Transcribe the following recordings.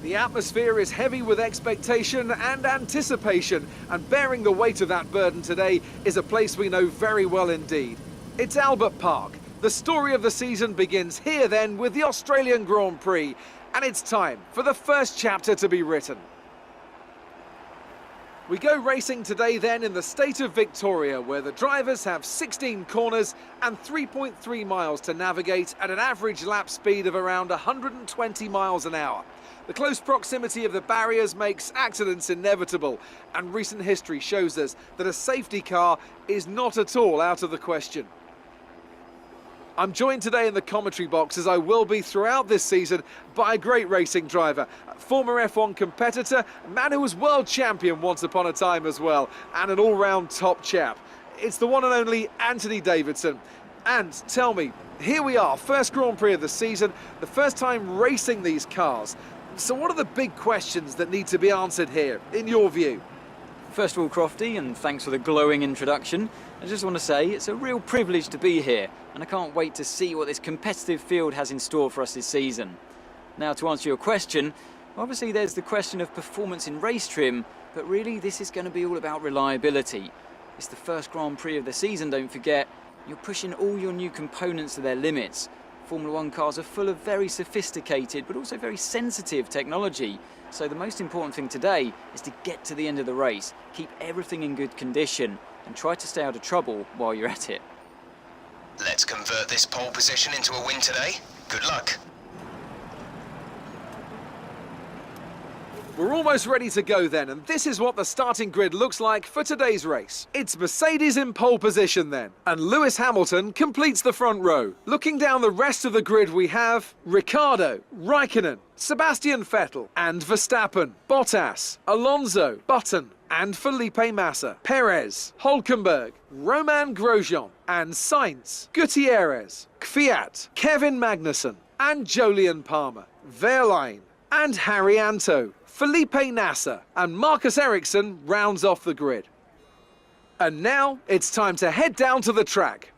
The atmosphere is heavy with expectation and anticipation, and bearing the weight of that burden today is a place we know very well indeed. It's Albert Park. The story of the season begins here then with the Australian Grand Prix, and it's time for the first chapter to be written. We go racing today then in the state of Victoria, where the drivers have 16 corners and 3.3 miles to navigate at an average lap speed of around 120 miles an hour. The close proximity of the barriers makes accidents inevitable, and recent history shows us that a safety car is not at all out of the question. I'm joined today in the commentary box, as I will be throughout this season, by a great racing driver, a former F1 competitor, a man who was world champion once upon a time as well, and an all-round top chap. It's the one and only Anthony Davidson. And tell me, here we are, first Grand Prix of the season, the first time racing these cars. So what are the big questions that need to be answered here, in your view? First of all, Crofty, and thanks for the glowing introduction, I just want to say it's a real privilege to be here, and I can't wait to see what this competitive field has in store for us this season. Now, to answer your question, obviously there's the question of performance in race trim, but really this is going to be all about reliability. It's the first Grand Prix of the season, don't forget. You're pushing all your new components to their limits. Formula One cars are full of very sophisticated but also very sensitive technology. So the most important thing today is to get to the end of the race, keep everything in good condition and try to stay out of trouble while you're at it. Let's convert this pole position into a win today. Good luck. We're almost ready to go then, and this is what the starting grid looks like for today's race. It's Mercedes in pole position then, and Lewis Hamilton completes the front row. Looking down the rest of the grid we have Ricciardo, Raikkonen, Sebastian Vettel and Verstappen, Bottas, Alonso, Button and Felipe Massa, Perez, Hülkenberg, Romain Grosjean and Sainz, Gutierrez, Kvyat, Kevin Magnussen and Jolyon Palmer, Verlaine and Harry Anto, Felipe Nasser and Marcus Ericsson rounds off the grid. And now it's time to head down to the track.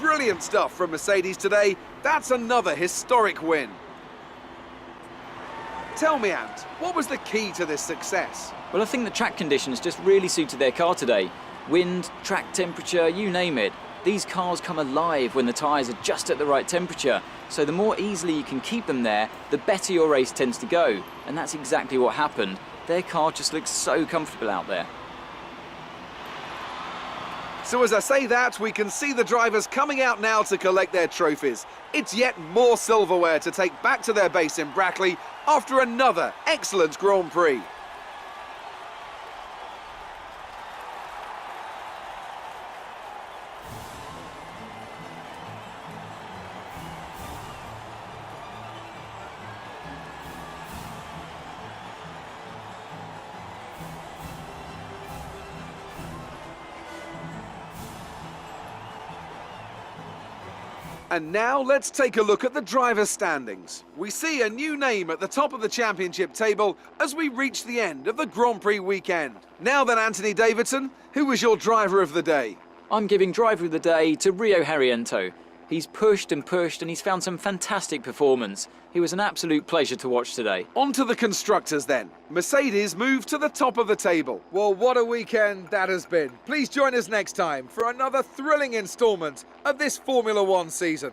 Brilliant stuff from Mercedes today. That's another historic win. Tell me, Ant, what was the key to this success? Well, I think the track conditions just really suited their car today. Wind, track temperature, you name it. These cars come alive when the tyres are just at the right temperature. So the more easily you can keep them there, the better your race tends to go. And that's exactly what happened. Their car just looks so comfortable out there. So as I say that, we can see the drivers coming out now to collect their trophies. It's yet more silverware to take back to their base in Brackley after another excellent Grand Prix. And now let's take a look at the drivers' standings. We see a new name at the top of the championship table as we reach the end of the Grand Prix weekend. Now then, Anthony Davidson, who was your driver of the day? I'm giving driver of the day to Rio Harriento. He's pushed and he's found some fantastic performance. He was an absolute pleasure to watch today. On to the constructors then. Mercedes moved to the top of the table. Well, what a weekend that has been. Please join us next time for another thrilling instalment of this Formula One season.